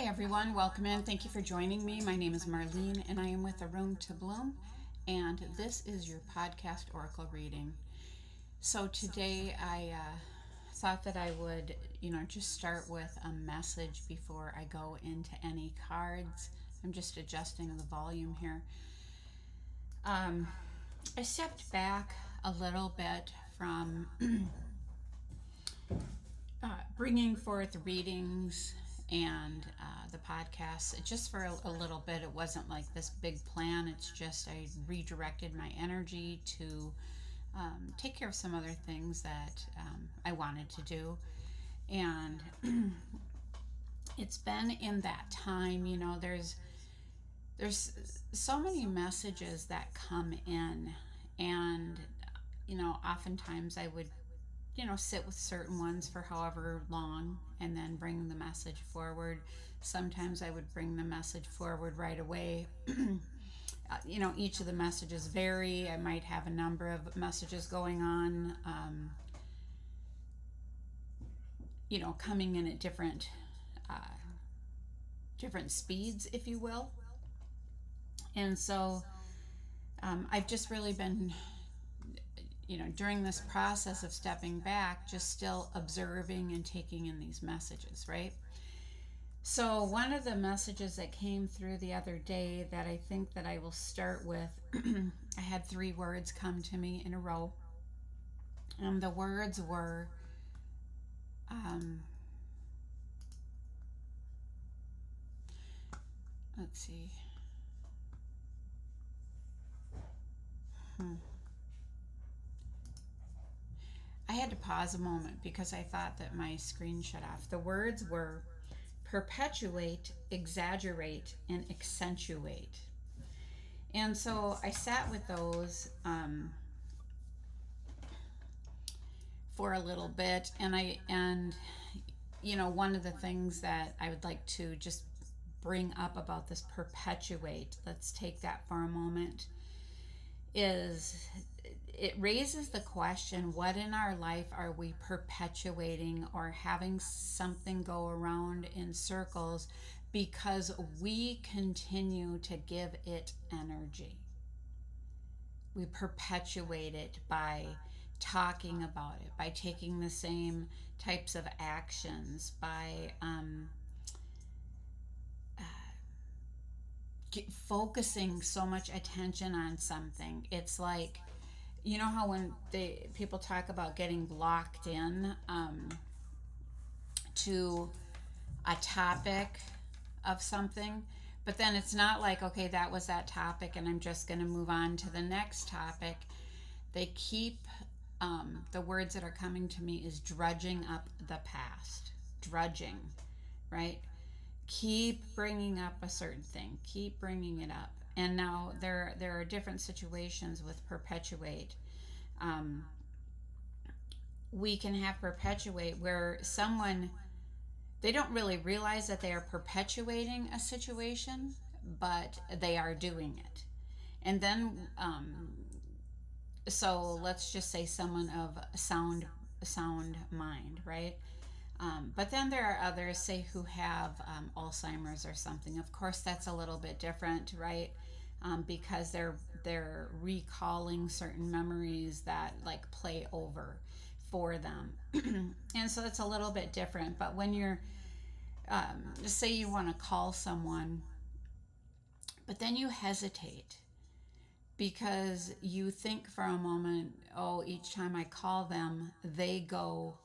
Hi everyone, welcome in. Thank you for joining me. My name is Marlene and I am with A Room to Bloom, and this is your podcast oracle reading. So today I thought that I would, just start with a message before I go into any cards. I'm just adjusting the volume here. I stepped back a little bit from bringing forth readings and the podcast just for a little bit. It wasn't like this big plan. It's just I redirected my energy to take care of some other things that I wanted to do. And it's been in that time, there's so many messages that come in, and oftentimes I would sit with certain ones for however long and then bring the message forward. Sometimes I would bring the message forward right away. Each of the messages vary. I might have a number of messages going on, coming in at uh, different speeds, if you will. And so I've just really been, during this process of stepping back, just still observing and taking in these messages, right? So one of the messages that came through the other day that I think that I will start with, I had 3 words come to me in a row. And the words were, let's see. I had to pause a moment because I thought that my screen shut off. The words were perpetuate, exaggerate, and accentuate. And so I sat with those for a little bit, and one of the things that I would like to just bring up about this perpetuate, let's take that for a moment, is it raises the question, what in our life are we perpetuating or having something go around in circles because we continue to give it energy? We perpetuate it by talking about it, by taking the same types of actions, by focusing so much attention on something. It's like, how when people talk about getting locked in to a topic of something, but then it's not like, okay, that was that topic and I'm just going to move on to the next topic. They keep the words that are coming to me is drudging up the past. Drudging, right? Keep bringing up a certain thing. Keep bringing it up. And now there are different situations with perpetuate. We can have perpetuate where someone, they don't really realize that they are perpetuating a situation, but they are doing it. And then so let's just say someone of sound mind, right? But then there are others, say, who have Alzheimer's or something. Of course, that's a little bit different, right? Because they're recalling certain memories that like play over for them, and so it's a little bit different. But when you're, say, you want to call someone, but then you hesitate because you think for a moment, oh, each time I call them, they go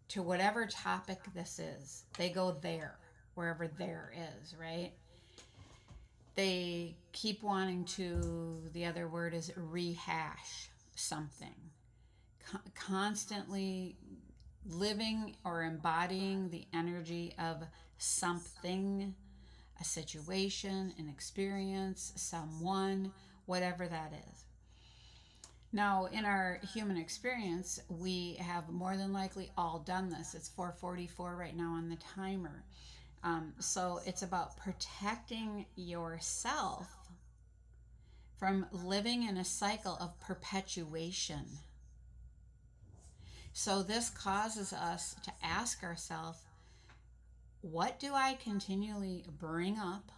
to whatever topic this is. They go there, wherever there is, right? They keep wanting to, the other word is rehash something. Constantly living or embodying the energy of something, a situation, an experience, someone, whatever that is. Now, in our human experience, we have more than likely all done this. It's 4:44 right now on the timer. So it's about protecting yourself from living in a cycle of perpetuation. So this causes us to ask ourselves, what do I continually bring up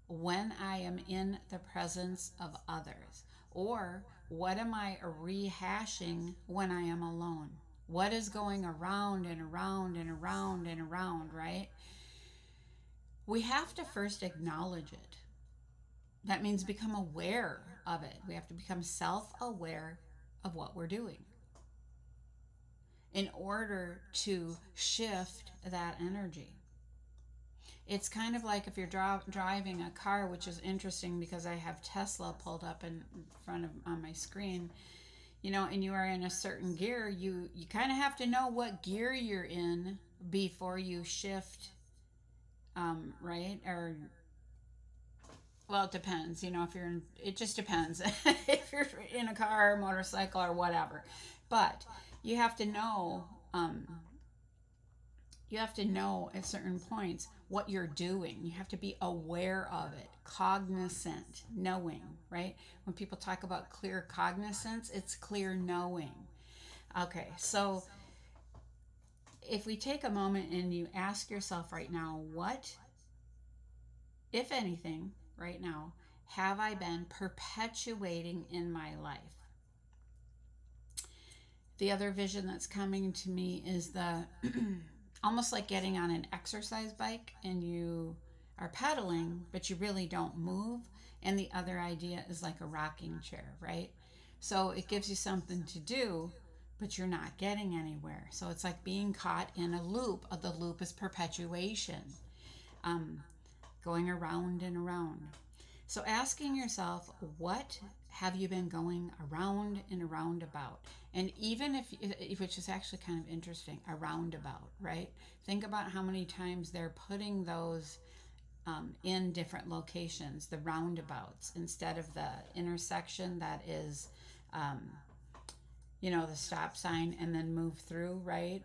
when I am in the presence of others? Or what am I rehashing when I am alone? What is going around and around and around and around, right? We have to first acknowledge it. That means become aware of it. We have to become self aware of what we're doing in order to shift that energy. It's kind of like if you're driving a car, which is interesting because I have Tesla pulled up in front of on my screen, and you are in a certain gear. You kind of have to know what gear you're in before you shift, right? Or well, it depends. If you're in, it just depends if you're in a car, motorcycle, or whatever. But you have to know. You have to know at certain points what you're doing. You have to be aware of it, cognizant, knowing, right? When people talk about clear cognizance, it's clear knowing. Okay, so if we take a moment and you ask yourself right now, what, if anything, right now, have I been perpetuating in my life? The other vision that's coming to me is the almost like getting on an exercise bike and you are pedaling, but you really don't move. And the other idea is like a rocking chair, right? So it gives you something to do, but you're not getting anywhere. So it's like being caught in a loop. The loop is perpetuation, going around and around. So asking yourself, what have you been going around and around about? And even if, which is actually kind of interesting, a roundabout, right? Think about how many times they're putting those in different locations, the roundabouts, instead of the intersection that is, the stop sign and then move through, right?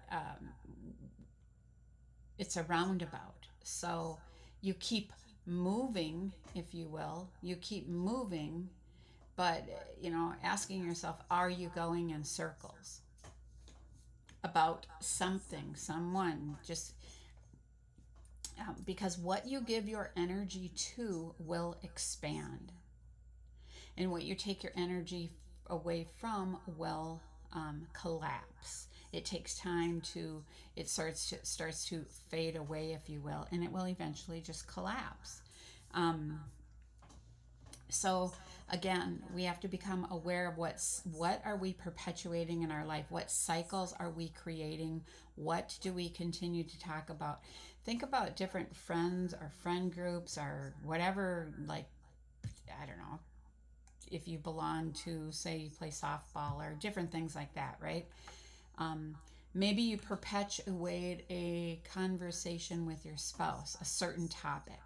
It's a roundabout. So you keep moving, if you will, you keep moving, but asking yourself, are you going in circles about something, someone? Just because what you give your energy to will expand, and what you take your energy away from will collapse. It takes time to, it starts to fade away, if you will, and it will eventually just collapse. So again, we have to become aware of what are we perpetuating in our life? What cycles are we creating? What do we continue to talk about? Think about different friends or friend groups or whatever, like, I don't know, if you belong to, say, you play softball or different things like that, right? Maybe you perpetuate a conversation with your spouse, a certain topic.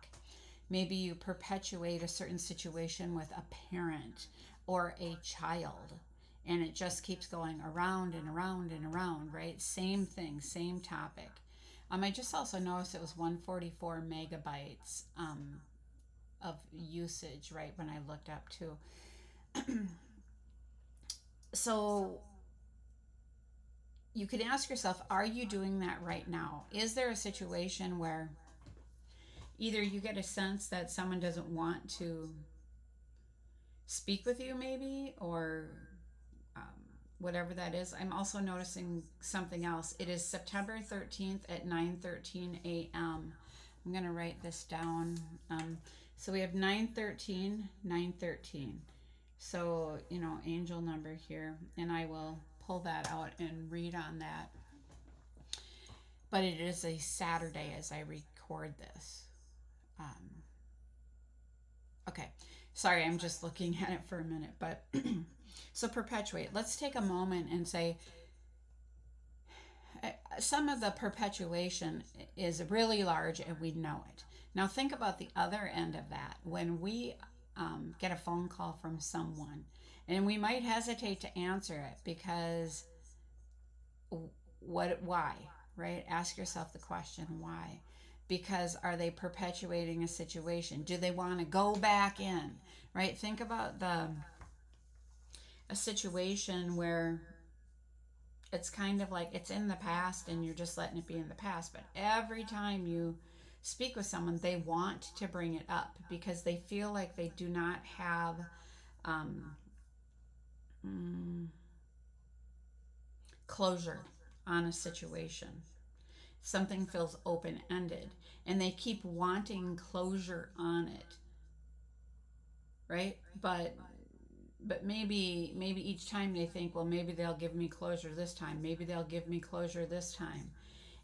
Maybe you perpetuate a certain situation with a parent or a child, and it just keeps going around and around and around, right? Same thing, same topic. I just also noticed it was 144 megabytes of usage, right, when I looked up too. So you could ask yourself, are you doing that right now? Is there a situation where either you get a sense that someone doesn't want to speak with you, maybe, or um, whatever that is? I'm also noticing something else. It is September 13th at 9:13 a.m. I'm going to write this down. So we have 9:13, 9:13. So, angel number here, and I will pull that out and read on that. But it is a Saturday as I record this. Okay, sorry, I'm just looking at it for a minute. But so perpetuate. Let's take a moment and say some of the perpetuation is really large and we know it. Now think about the other end of that. When we get a phone call from someone, and we might hesitate to answer it because why, right? Ask yourself the question, why? Because are they perpetuating a situation? Do they want to go back in, right? Think about a situation where It's kind of like it's in the past and you're just letting it be in the past. But every time you speak with someone, they want to bring it up because they feel like they do not have um, mm, closure on a situation. Something feels open ended and they keep wanting closure on it, right? But maybe each time they think, well, maybe they'll give me closure this time, maybe they'll give me closure this time,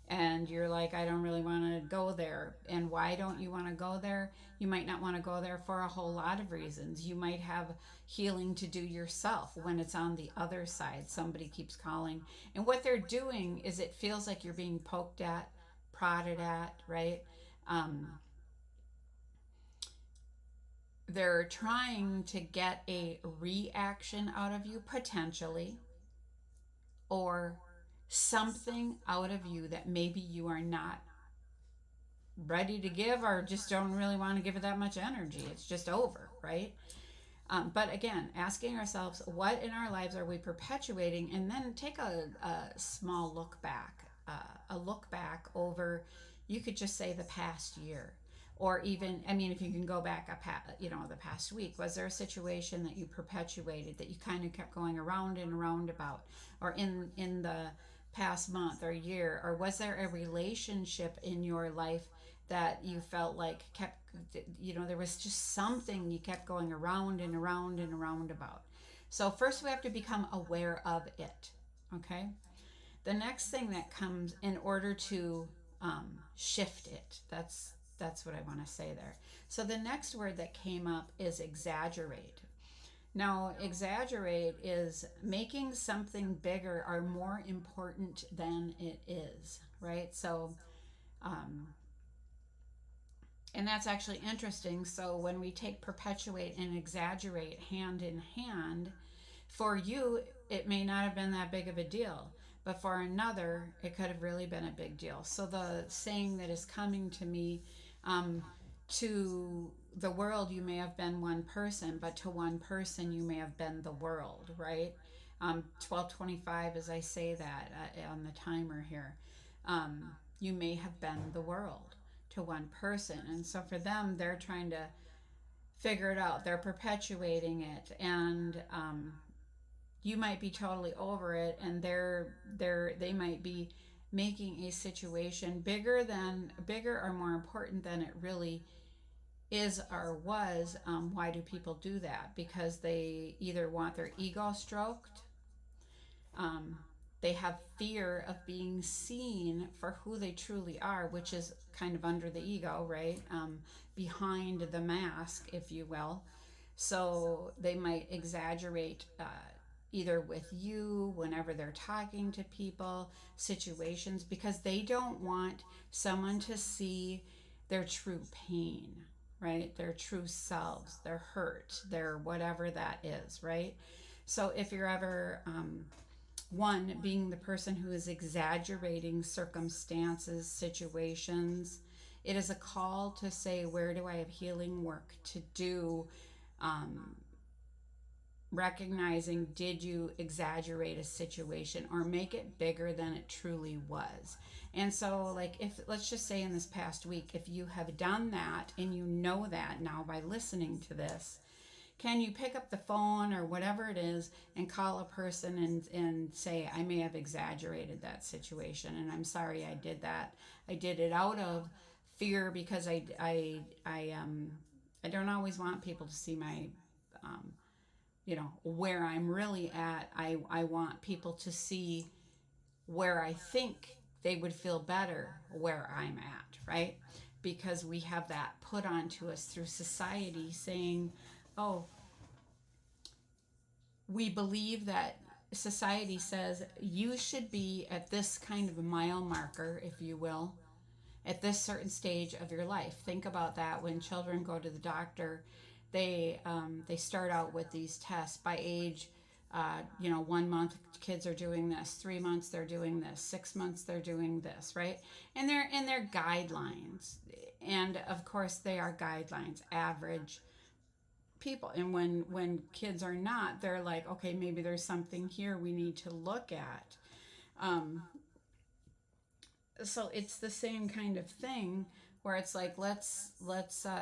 and you're like, I don't really want to go there. And why don't you want to go there? You might not want to go there for a whole lot of reasons. You might have healing to do yourself when it's on the other side. Somebody keeps calling, and what they're doing is it feels like you're being poked at, prodded at, right? um, they're trying to get a reaction out of you potentially, or something out of you that maybe you are not ready to give, or just don't really want to give it that much energy. It's just over, right? But again, asking ourselves, what in our lives are we perpetuating? And then take a small look back, a look back over, you could just say the past year. Or even, I mean, if you can go back the past week, was there a situation that you perpetuated that you kind of kept going around and around about, or in the past month or year, or was there a relationship in your life that you felt like kept, there was just something you kept going around and around and around about. So first we have to become aware of it. Okay. The next thing that comes in order to shift it, that's what I want to say there. So the next word that came up is exaggerate. Now, exaggerate is making something bigger or more important than it is, right? So um, and that's actually interesting. So when we take perpetuate and exaggerate hand in hand, for you, it may not have been that big of a deal, but for another, it could have really been a big deal. So the saying that is coming to me, um, to the world, you may have been one person, but to one person, you may have been the world, right? 12:25, as I say that on the timer here, you may have been the world to one person. And so for them, they're trying to figure it out. They're perpetuating it. And you might be totally over it, and they might be making a situation bigger or more important than it really is or was. Why do people do that? Because they either want their ego stroked, um, they have fear of being seen for who they truly are, which is kind of under the ego, right? Behind the mask, if you will. So they might exaggerate, either with you whenever they're talking to people, situations, because they don't want someone to see their true pain, right? Their true selves, their hurt, their whatever that is, right? So if you're ever, one, being the person who is exaggerating circumstances, situations, it is a call to say, where do I have healing work to do? Um, Recognizing, did you exaggerate a situation or make it bigger than it truly was? And so, like, if let's just say in this past week, if you have done that and you know that now by listening to this, can you pick up the phone or whatever it is and call a person and say, I may have exaggerated that situation and I'm sorry I did that. I did it out of fear because I don't always want people to see my, um, where I'm really at. I want people to see where I think they would feel better where I'm at, right? Because we have that put onto us through society saying, oh, we believe that society says you should be at this kind of a mile marker, if you will, at this certain stage of your life. Think about that when children go to the doctor. They start out with these tests by age. 1 month kids are doing this, 3 months they're doing this, 6 months they're doing this, right? And they're in their guidelines, and of course they are guidelines, average people. And when kids are not, they're like, okay, maybe there's something here we need to look at. Um, so it's the same kind of thing where it's like let's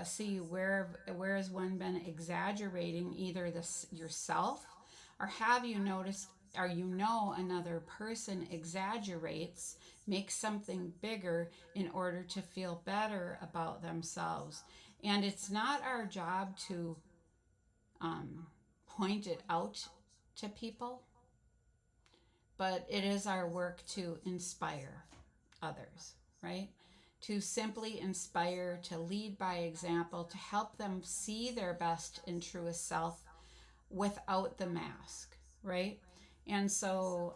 see where has one been exaggerating either this yourself, or have you noticed, or another person exaggerates, makes something bigger in order to feel better about themselves. And it's not our job to um, point it out to people, but it is our work to inspire others, right? To simply inspire, to lead by example, to help them see their best and truest self without the mask, right? And so,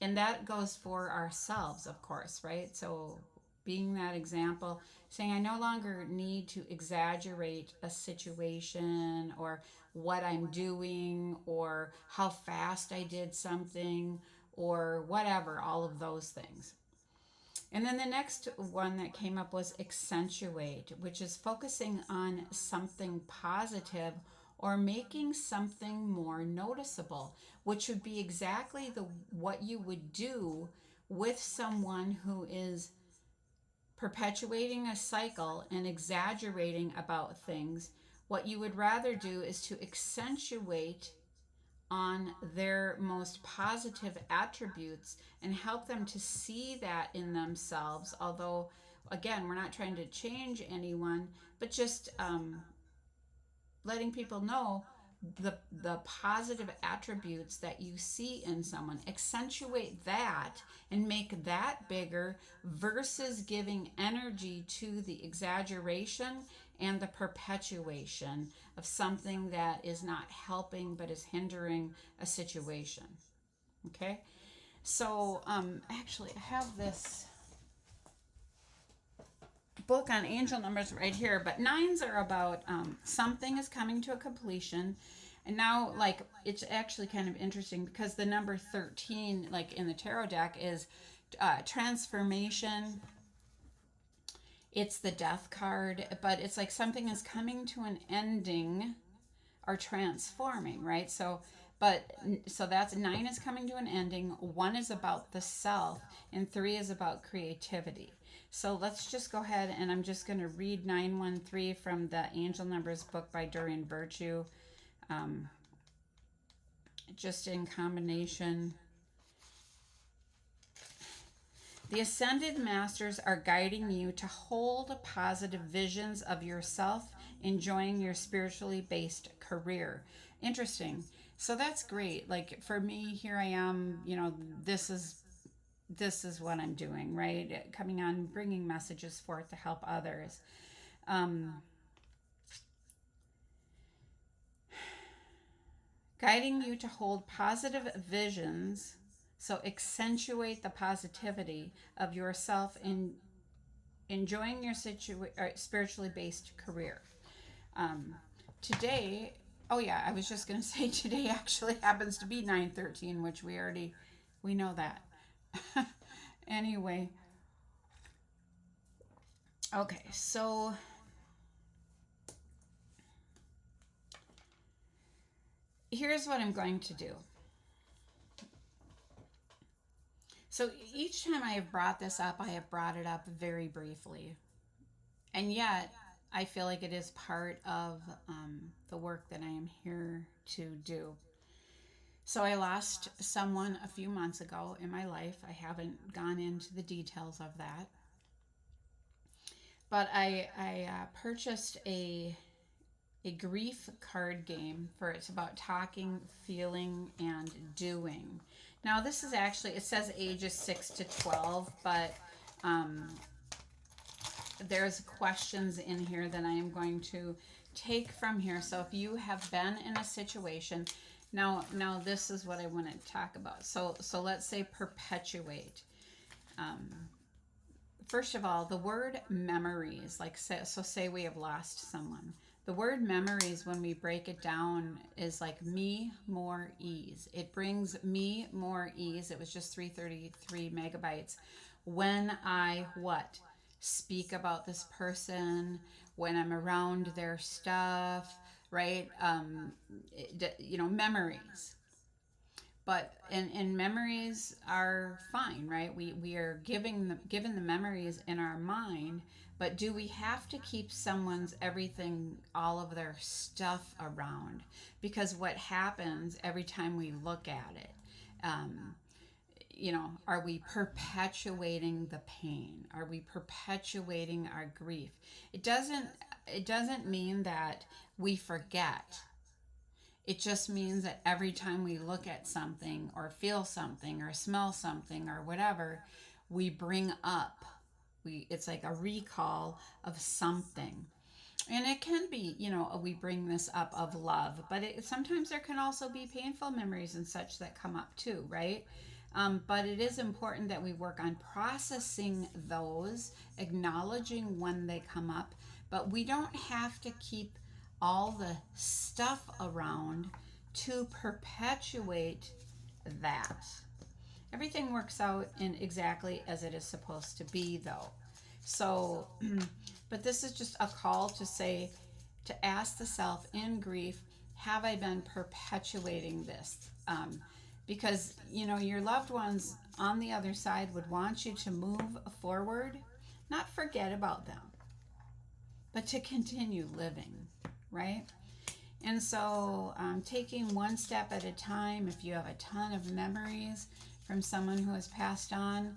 and that goes for ourselves, of course, right? So, being that example, saying, I no longer need to exaggerate a situation or what I'm doing or how fast I did something or whatever, all of those things. And then the next one that came up was accentuate, which is focusing on something positive or making something more noticeable, which would be exactly the what you would do with someone who is perpetuating a cycle and exaggerating about things. What you would rather do is to accentuate on their most positive attributes and help them to see that in themselves. Although, again, we're not trying to change anyone, but just letting people know the positive attributes that you see in someone, accentuate that and make that bigger versus giving energy to the exaggeration and the perpetuation of something that is not helping but is hindering a situation. Okay, so actually I have this book on angel numbers right here, but nines are about something is coming to a completion. And now, like, it's actually kind of interesting because the number 13, like in the tarot deck, is transformation. It's the death card, but it's like something is coming to an ending or transforming, right? So that's nine is coming to an ending, one is about the self, and three is about creativity. So let's just go ahead and I'm just going to read 913 from the Angel Numbers book by Dorian Virtue, um, just in combination. The Ascended Masters are guiding you to hold positive visions of yourself, enjoying your spiritually based career. Interesting. So that's great. Like for me, here I am, this is what I'm doing, right? Coming on, bringing messages forth to help others. Um, Guiding you to hold positive visions. So accentuate the positivity of yourself in enjoying your spiritually based career. Um, Today, oh yeah, I was just going to say today actually happens to be 913, which we know that. Anyway, okay, so here's what I'm going to do. So each time I have brought this up, I have brought it up very briefly. And yet, I feel like it is part of the work that I am here to do. So I lost someone a few months ago in my life. I haven't gone into the details of that. But I purchased a grief card game for it's about talking, feeling, and doing. Now this is actually, it says ages 6 to 12, but um, there's questions in here that I am going to take from here. So if you have been in a situation, now this is what I want to talk about. So let's say perpetuate. Um, First of all, the word memories, like say we have lost someone. The word memories, when we break it down, is like me more ease. It brings me more ease. It was just 333 megabytes. When I what? Speak about this person, when I'm around their stuff, right? Memories. But and memories are fine, right? We are given the memories in our mind, but do we have to keep someone's everything, all of their stuff around? Because what happens every time we look at it, um, are we perpetuating the pain? Are we perpetuating our grief? It doesn't mean that we forget. It just means that every time we look at something or feel something or smell something or whatever, we bring up, it's like a recall of something. And it can be, we bring this up of love, but sometimes there can also be painful memories and such that come up too, right? But it is important that we work on processing those, acknowledging when they come up, but we don't have to keep all the stuff around to perpetuate that. Everything works out in exactly as it is supposed to be, though. So, but this is just a call to say, to ask the self in grief, have I been perpetuating this? Because, your loved ones on the other side would want you to move forward, not forget about them, but to continue living, right? And so, taking one step at a time, if you have a ton of memories from someone who has passed on,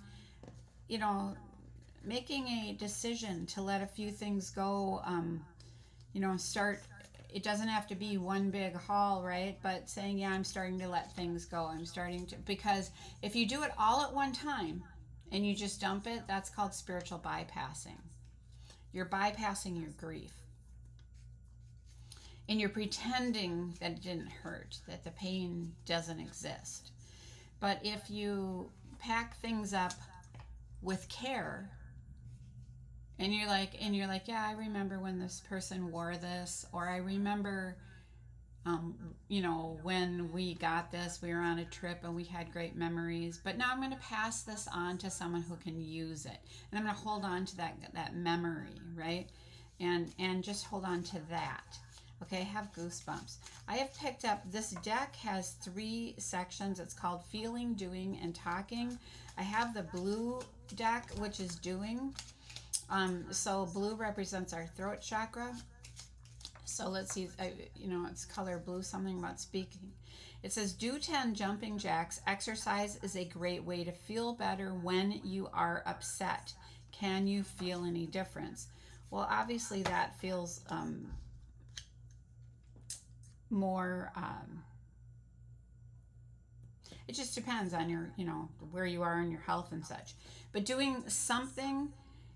you know, making a decision to let a few things go, start. It doesn't have to be one big haul, right? But saying, yeah, I'm starting to let things go. I'm starting to, because if you do it all at one time and you just dump it, that's called spiritual bypassing. You're bypassing your grief. And you're pretending that it didn't hurt, that the pain doesn't exist. But if you pack things up with care, and you're like, yeah, I remember when this person wore this, or I remember, when we got this, we were on a trip and we had great memories. But now I'm going to pass this on to someone who can use it, and I'm going to hold on to that memory, right? And just hold on to that. Okay, I have goosebumps. I have picked up, this deck has 3 sections. It's called Feeling, Doing, and Talking. I have the blue deck, which is Doing. So blue represents our throat chakra. So let's see, it's color blue, something about speaking. It says, do 10 jumping jacks. Exercise is a great way to feel better when you are upset. Can you feel any difference? Well, obviously that feels more, it just depends on your, where you are in your health and such. But doing something,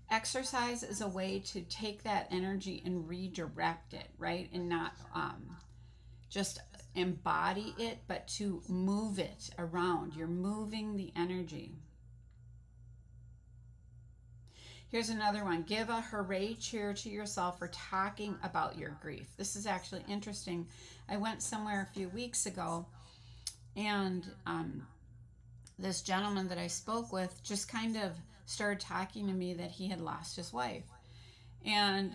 exercise is a way to take that energy and redirect it, right? And not just embody it, but to move it around. You're moving the energy. Here's another one. Give a hooray cheer to yourself for talking about your grief. This is actually interesting. I went somewhere a few weeks ago, and this gentleman that I spoke with just kind of started talking to me that he had lost his wife. And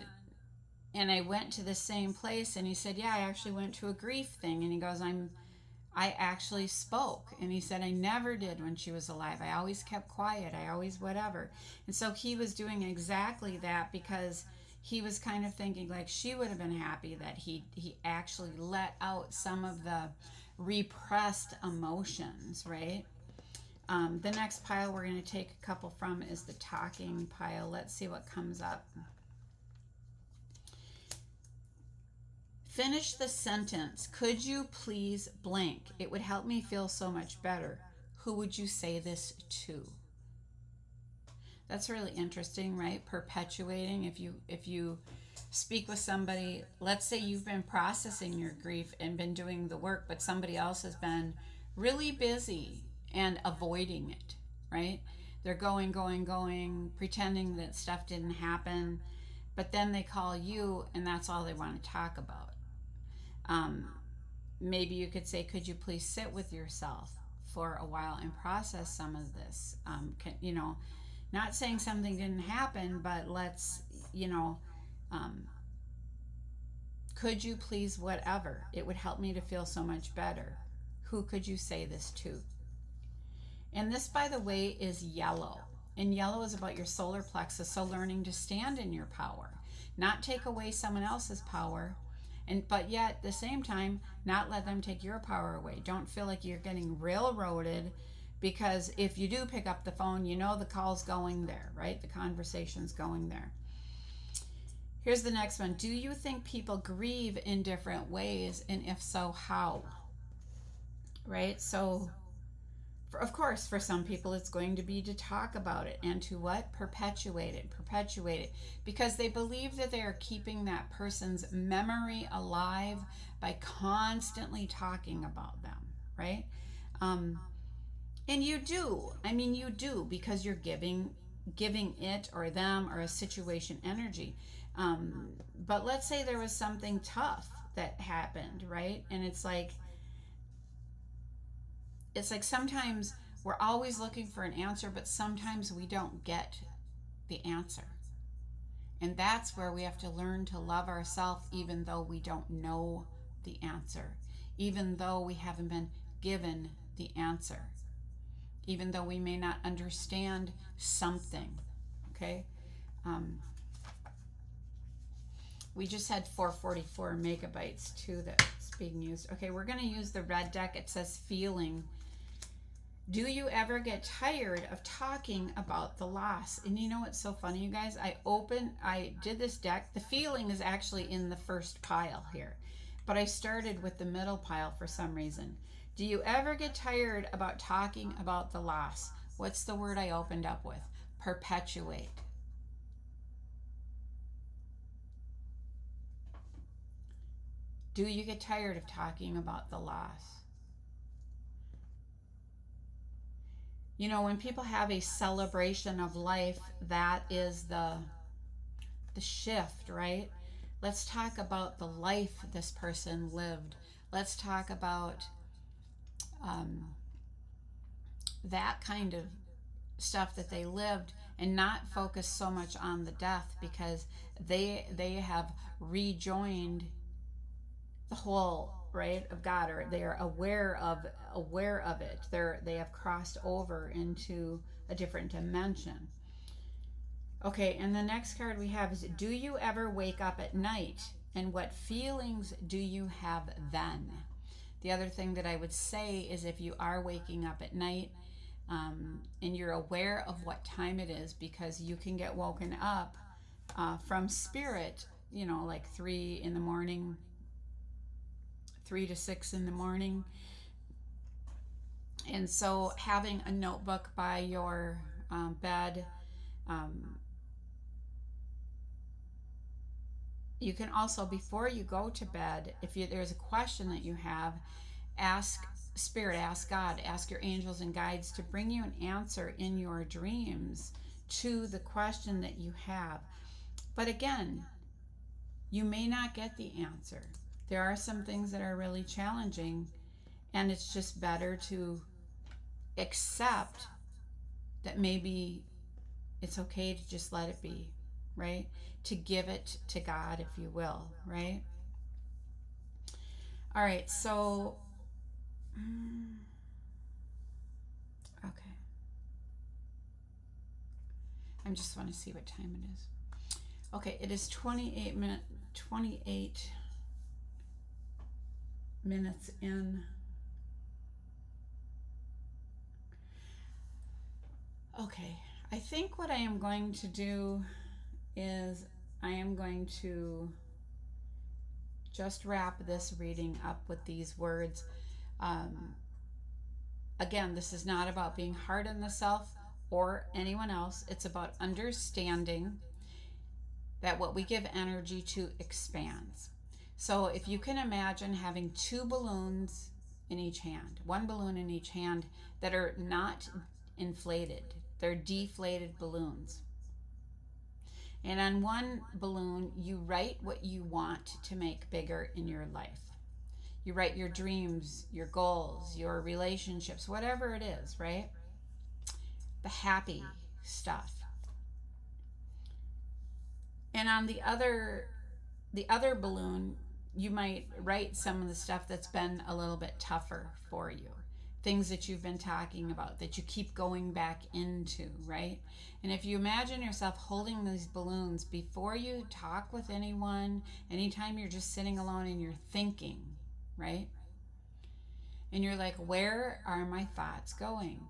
I went to the same place, and he said, yeah, I actually went to a grief thing. And he goes, I actually spoke. And he said, I never did when she was alive. I always kept quiet. I always whatever. And so he was doing exactly that, because he was kind of thinking like she would have been happy that he actually let out some of the repressed emotions, right? The next pile we're going to take a couple from is the talking pile. Let's see what comes up. Finish the sentence. Could you please blank? It would help me feel so much better. Who would you say this to? That's really interesting, right? Perpetuating. If you speak with somebody, let's say you've been processing your grief and been doing the work, but somebody else has been really busy and avoiding it, right? They're going, pretending that stuff didn't happen, but then they call you and that's all they want to talk about. Maybe you could say, could you please sit with yourself for a while and process some of this? Not saying something didn't happen, but let's, could you please whatever? It would help me to feel so much better. Who could you say this to? And this, by the way, is yellow. And yellow is about your solar plexus. So learning to stand in your power, not take away someone else's power, and but yet at the same time, not let them take your power away. Don't feel like you're getting railroaded, because if you do pick up the phone, you know the call's going there, right? The conversation's going there. Here's the next one. Do you think people grieve in different ways? And if so, how? Right? So of course, for some people, it's going to be to talk about it and to what? Perpetuate it, because they believe that they are keeping that person's memory alive by constantly talking about them, right? Um, and you do. I mean, you do, because you're giving it or them or a situation energy. But let's say there was something tough that happened, right? And it's like sometimes we're always looking for an answer, but sometimes we don't get the answer. And that's where we have to learn to love ourselves, even though we don't know the answer, even though we haven't been given the answer, even though we may not understand something. Okay? Um, we just had 444 megabytes too that's being used. Okay, we're going to use the red deck. It says feeling. Do you ever get tired of talking about the loss? And you know what's so funny, you guys? I did this deck. The feeling is actually in the first pile here, but I started with the middle pile for some reason. Do you ever get tired about talking about the loss? What's the word I opened up with? Perpetuate. Do you get tired of talking about the loss? You know, when people have a celebration of life, that is the shift, right? Let's talk about the life this person lived. Let's talk about um, that kind of stuff that they lived, and not focus so much on the death, because they have rejoined the whole, right, of God, or they are aware of it. They have crossed over into a different dimension. Okay, and the next card we have is, do you ever wake up at night, and what feelings do you have then? The other thing that I would say is, if you are waking up at night, and you're aware of what time it is, because you can get woken up from spirit, like 3 in the morning, 3 to 6 in the morning. And so having a notebook by your bed, you can also, before you go to bed, if there's a question that you have, ask Spirit, ask God, ask your angels and guides to bring you an answer in your dreams to the question that you have. But again, you may not get the answer. There are some things that are really challenging, and it's just better to accept that maybe it's okay to just let it be, right? To give it to God, if you will, right? All right, so okay. I just want to see what time it is. Okay, it is 28 minutes in. Okay, I think what I am going to do is I am going to just wrap this reading up with these words. Again, this is not about being hard on the self or anyone else. It's about understanding that what we give energy to expands. So if you can imagine having 2 balloons in each hand, 1 balloon in each hand, that are not inflated, they're deflated balloons. And on one balloon, you write what you want to make bigger in your life. You write your dreams, your goals, your relationships, whatever it is, right? The happy stuff. And on the other balloon, you might write some of the stuff that's been a little bit tougher for you, things that you've been talking about that you keep going back into, right? And if you imagine yourself holding these balloons before you talk with anyone, anytime you're just sitting alone and you're thinking, right? And you're like, where are my thoughts going?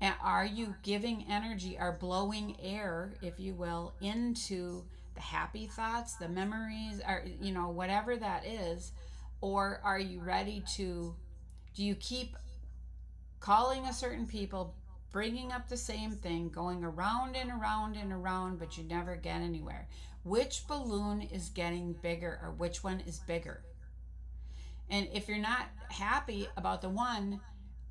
And are you giving energy or blowing air, if you will, into the happy thoughts, the memories, or, whatever that is? Or are you ready to, do you keep calling a certain people, bringing up the same thing, going around and around and around, but you never get anywhere? Which balloon is getting bigger, or which one is bigger? And if you're not happy about the one,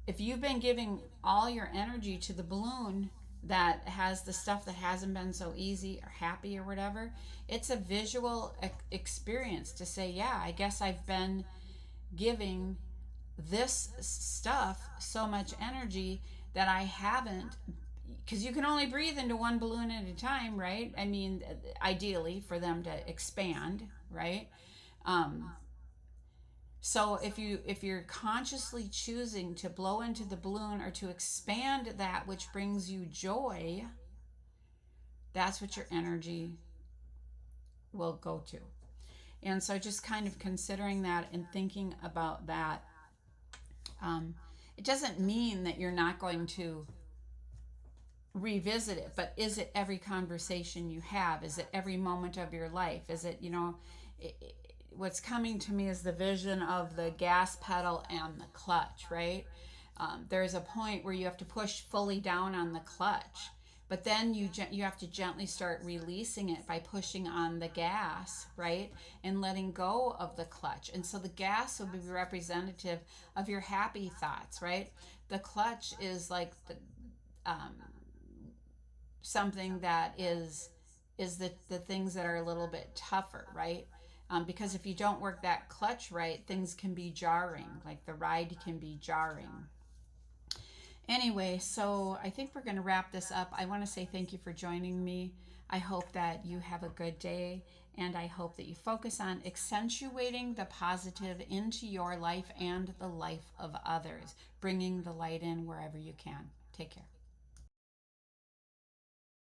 if you've been giving all your energy to the balloon that has the stuff that hasn't been so easy or happy or whatever, it's a visual experience to say, yeah, I guess I've been giving this stuff so much energy that I haven't, because you can only breathe into one balloon at a time, right? I mean, ideally for them to expand, right? um, so if you're consciously choosing to blow into the balloon or to expand that which brings you joy, that's what your energy will go to. And so just kind of considering that and thinking about that, um, it doesn't mean that you're not going to revisit it, but is it every conversation you have? Is it every moment of your life? Is it, what's coming to me is the vision of the gas pedal and the clutch, right? There's a point where you have to push fully down on the clutch, but then you have to gently start releasing it by pushing on the gas, right? And letting go of the clutch. And so the gas will be representative of your happy thoughts, right? The clutch is like um, something that is the things that are a little bit tougher, right? Because if you don't work that clutch right, things can be jarring, like the ride can be jarring. Anyway, so I think we're going to wrap this up. I want to say thank you for joining me. I hope that you have a good day, and I hope that you focus on accentuating the positive into your life and the life of others, bringing the light in wherever you can. Take care.